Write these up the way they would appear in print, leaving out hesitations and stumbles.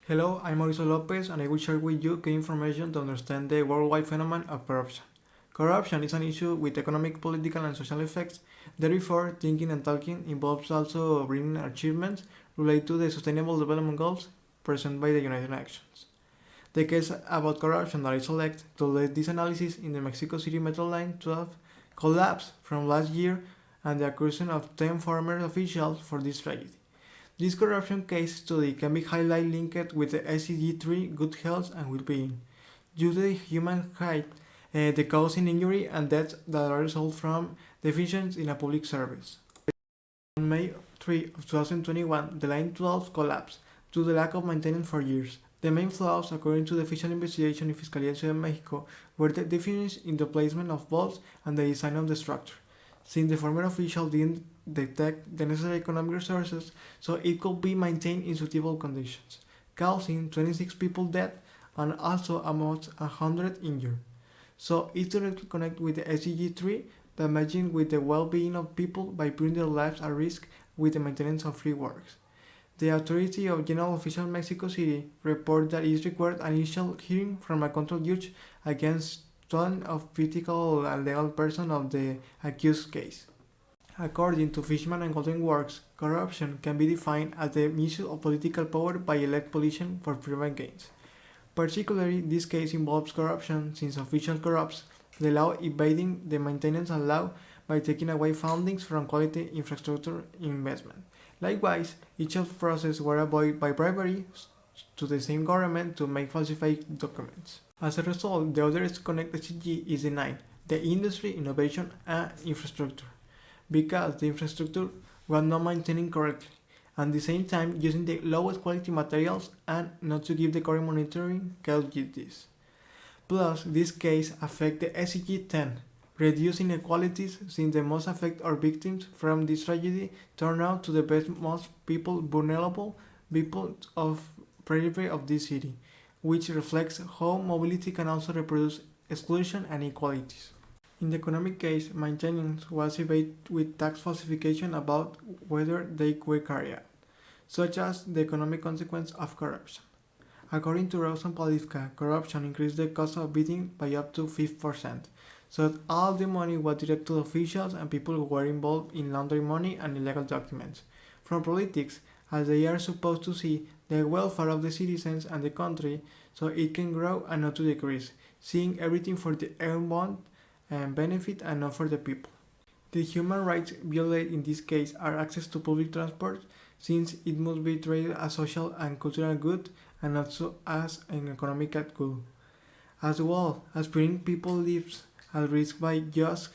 Hello, I'm Mauricio Lopez and I will share with you key information to understand the worldwide phenomenon of corruption. Corruption is an issue with economic, political, and social effects. Therefore, thinking and talking involves also bringing achievements related to the Sustainable Development Goals presented by the United Nations. The case about corruption that I select to lead this analysis in the Mexico City Metro Line 12 collapsed from last year and the accusation of 10 former officials for this tragedy. This corruption case study can be highlighted linked with the SDG 3 good health and well-being, due to the human height, the causing injury and deaths that are result from deficiencies in a public service. On May 3 of 2021, the line 12 collapsed due to the lack of maintenance for years. The main flaws, according to the official investigation in Fiscalía Ciudad de Mexico, were the deficiencies in the placement of bolts and the design of the structure, since the former official didn't detect the necessary economic resources so it could be maintained in suitable conditions, causing 26 people dead and also almost 100 injured. So it's directly connected with the SDG 3, damaging with the well-being of people by putting their lives at risk with the maintenance of free works. The Authority of General Official Mexico City report that it required an initial hearing from a control judge against one of critical and legal person of the accused case. According to Fishman and Golden Works, corruption can be defined as the misuse of political power by elect politicians for private gains. Particularly, this case involves corruption since official corrupts the law, evading the maintenance of law by taking away fundings from quality infrastructure investment. Likewise, each of the processes were avoided by bribery to the same government to make falsified documents. As a result, the other Connect SDG is denied, the industry, innovation, and infrastructure, because the infrastructure was not maintained correctly, and at the same time using the lowest quality materials and not to give the correct monitoring caused this. Plus, this case affects the SDG 10, reduce inequalities since the most affected or victims from this tragedy turn out to the best most people vulnerable people of periphery of this city, which reflects how mobility can also reproduce exclusion and inequalities. In the economic case, maintenance was evaded with tax falsification about whether they were carried out, such as the economic consequence of corruption. According to Rosa and Palivka, corruption increased the cost of bidding by up to 5%, so that all the money was directed to officials and people who were involved in laundering money and illegal documents from politics, as they are supposed to see the welfare of the citizens and the country so it can grow and not to decrease, seeing everything for the own want and benefit and not for the people. The human rights violated in this case are access to public transport, since it must be treated as social and cultural good and also as an economic good, as well as putting people's lives at risk by just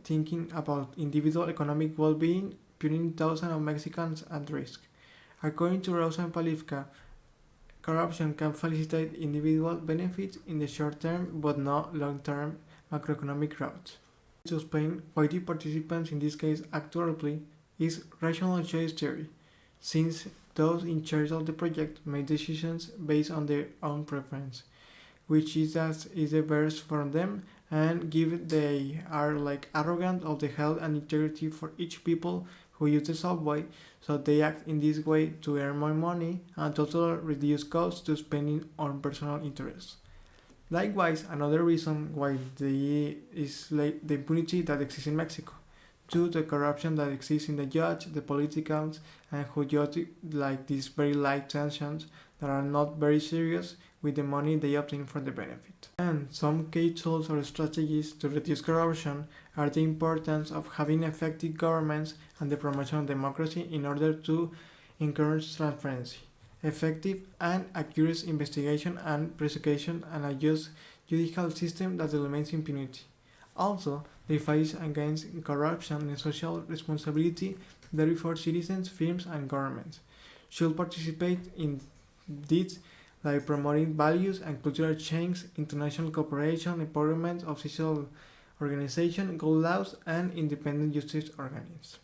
thinking about individual economic well-being, putting thousands of Mexicans at risk. According to Rosa and Palivka, corruption can facilitate individual benefits in the short term but not long-term macroeconomic growth. To explain why the participants in this case act horribly is rational choice theory, since those in charge of the project make decisions based on their own preference, which is as is the best for them, and give they are like arrogant of the health and integrity for each people who use the subway, so they act in this way to earn more money and totally reduce costs to spending on personal interests. Likewise, another reason why is like the impunity that exists in Mexico, due to the corruption that exists in the judge, the politicals, and who judge like these very light sanctions that are not very serious with the money they obtain for the benefit. And some key tools or strategies to reduce corruption are the importance of having effective governments and the promotion of democracy in order to encourage transparency, effective and accurate investigation and prosecution, and a just judicial system that eliminates impunity. Also, the fight against corruption and social responsibility, therefore citizens, firms, and governments should participate in this like promoting values and cultural change, international cooperation, empowerment of civil organizations, good laws, and independent justice organs.